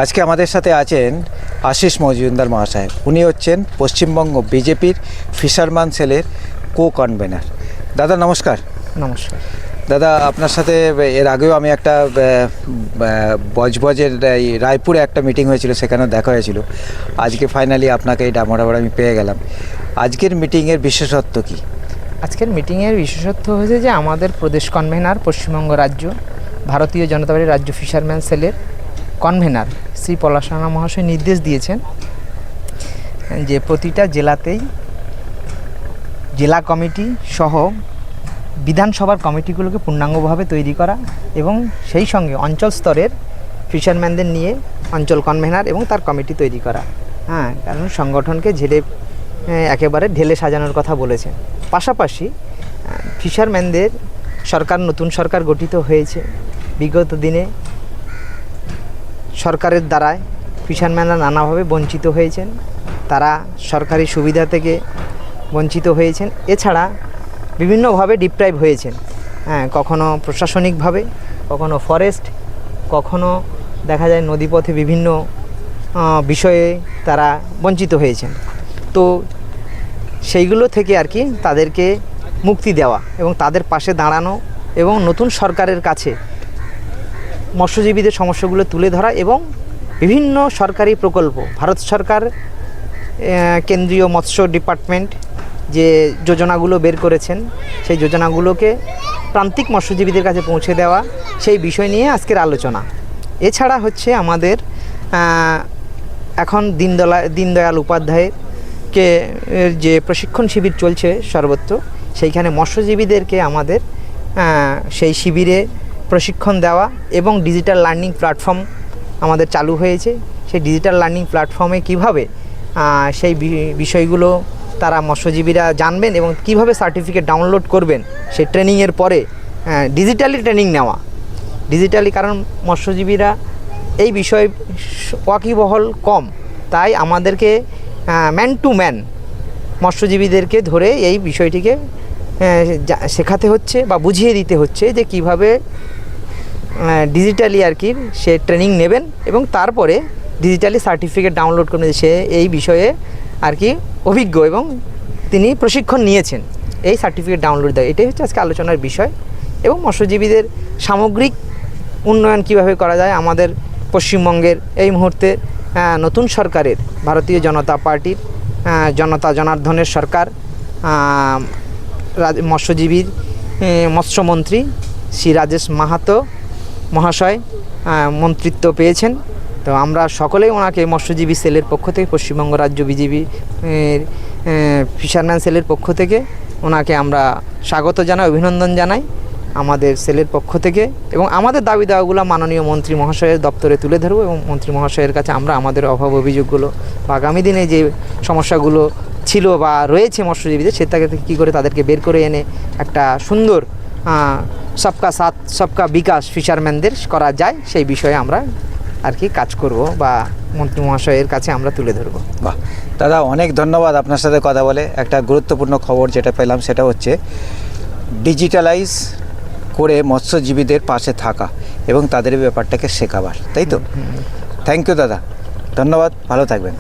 আজকে আমাদের সাথে আছেন আশিস মজুমদার মহাশয়। উনি হচ্ছেন পশ্চিমবঙ্গ বিজেপির ফিশারম্যান সেলের কো-কনভেনার। দাদা নমস্কার। নমস্কার দাদা, আপনার সাথে এর আগেও আমি একটা বজবজের রায়পুরে একটা মিটিং হয়েছিল, সেখানেও দেখা হয়েছিল। আজকে ফাইনালি আপনাকে এই ডামরাবার আমি পেয়ে গেলাম। আজকের মিটিংয়ের বিশেষত্ব কী? আজকের মিটিংয়ের বিশেষত্ব হয়েছে যে আমাদের প্রদেশ কনভেনার পশ্চিমবঙ্গ রাজ্য ভারতীয় জনতা পার্টির রাজ্য ফিশারম্যান সেলের কনভেনার শ্রী পলাশ রাণা মহাশয় নির্দেশ দিয়েছেন যে প্রতিটা জেলাতেই জেলা কমিটি সহ বিধানসভার কমিটিগুলোকে পূর্ণাঙ্গভাবে তৈরি করা এবং সেই সঙ্গে অঞ্চল স্তরের ফিশারম্যানদের নিয়ে অঞ্চল কনভেনার এবং তার কমিটি তৈরি করা। কারণ সংগঠনকে একেবারে ঢেলে সাজানোর কথা বলেছেন। পাশাপাশি ফিশারম্যানদের নতুন সরকার গঠিত হয়েছে। বিগত দিনে সরকারের দ্বারায় ফিশারম্যানরা নানাভাবে বঞ্চিত হয়েছেন, তারা সরকারি সুবিধা থেকে বঞ্চিত হয়েছেন, এছাড়া বিভিন্নভাবে ডিপ্রাইভ হয়েছেন। কখনো প্রশাসনিকভাবে, কখনো ফরেস্ট, কখনো দেখা যায় নদীপথে বিভিন্ন বিষয়ে তারা বঞ্চিত হয়েছেন। তো সেইগুলো থেকে আর কি তাদেরকে মুক্তি দেওয়া এবং তাদের পাশে দাঁড়ানো এবং নতুন সরকারের কাছে মৎস্যজীবীদের সমস্যাগুলো তুলে ধরা এবং বিভিন্ন সরকারি প্রকল্প, ভারত সরকার কেন্দ্রীয় মৎস্য ডিপার্টমেন্ট যে যোজনাগুলো বের করেছেন সেই যোজনাগুলোকে প্রান্তিক মৎস্যজীবীদের কাছে পৌঁছে দেওয়া, সেই বিষয় নিয়ে আজকের আলোচনা। এছাড়া হচ্ছে আমাদের এখন দীনদয়াল উপাধ্যায়ের যে প্রশিক্ষণ শিবির চলছে সর্বত্র, সেইখানে মৎস্যজীবীদেরকে আমাদের সেই শিবিরে প্রশিক্ষণ দেওয়া এবং ডিজিটাল লার্নিং প্ল্যাটফর্ম আমাদের চালু হয়েছে। সেই ডিজিটাল লার্নিং প্ল্যাটফর্মে কিভাবে সেই বিষয়গুলো তারা মৎস্যজীবীরা জানবেন এবং কিভাবে সার্টিফিকেট ডাউনলোড করবেন সেই ট্রেনিংয়ের পরে ডিজিটালি ট্রেনিং নেওয়া। ডিজিটালি, কারণ মৎস্যজীবীরা এই বিষয়ে ওয়াকিবহল কম, তাই আমাদেরকে ম্যান টু ম্যান মৎস্যজীবীদেরকে ধরে এই বিষয়টিকে শেখাতে হচ্ছে বা বুঝিয়ে দিতে হচ্ছে যে কিভাবে ডিজিটালি আর কি সে ট্রেনিং নেবেন এবং তারপরে ডিজিটালি সার্টিফিকেট ডাউনলোড করবেন। সে এই বিষয়ে আর কি অভিজ্ঞ এবং তিনি প্রশিক্ষণ নিয়েছেন, এই সার্টিফিকেট ডাউনলোড দেয়। এটাই হচ্ছে আজকে আলোচনার বিষয়। এবং মৎস্যজীবীদের সামগ্রিক উন্নয়ন কিভাবে করা যায়। আমাদের পশ্চিমবঙ্গের এই মুহূর্তে নতুন সরকারের ভারতীয় জনতা পার্টির জনতা জনার্দনের সরকার, মৎস্যজীবীর মৎস্যমন্ত্রী শ্রী রাজেশ মাহাতো মহাশয় মন্ত্রিত্ব পেয়েছেন। তো আমরা সকলেই ওনাকে মৎস্যজীবী সেলের পক্ষ থেকে, পশ্চিমবঙ্গ রাজ্য বিজেপি ফিশারম্যান সেলের পক্ষ থেকে ওনাকে আমরা স্বাগত জানাই, অভিনন্দন জানাই আমাদের সেলের পক্ষ থেকে। এবং আমাদের দাবি দাওয়াগুলো মাননীয় মন্ত্রী মহাশয়ের দপ্তরে তুলে ধরবো এবং মন্ত্রী মহাশয়ের কাছে আমরা আমাদের অভাব অভিযোগগুলো বা আগামী দিনে যে সমস্যাগুলো ছিল বা রয়েছে মৎস্যজীবীদের, সে থেকে কী করে তাদেরকে বের করে এনে একটা সুন্দর সবকা সাথ সবকা বিকাশ ফিশারম্যানদের করা যায়, সেই বিষয়ে আমরা আর কি কাজ করব বা মন্ত্রী মহাশয়ের কাছে আমরা তুলে ধরবো। বাহ দাদা, অনেক ধন্যবাদ আপনার সাথে কথা বলে। একটা গুরুত্বপূর্ণ খবর যেটা পেলাম সেটা হচ্ছে ডিজিটালাইজ করে মৎস্যজীবীদের পাশে থাকা এবং তাদের ব্যাপারটাকে শেখাবার, তাই তো? থ্যাংক ইউ দাদা, ধন্যবাদ, ভালো থাকবেন।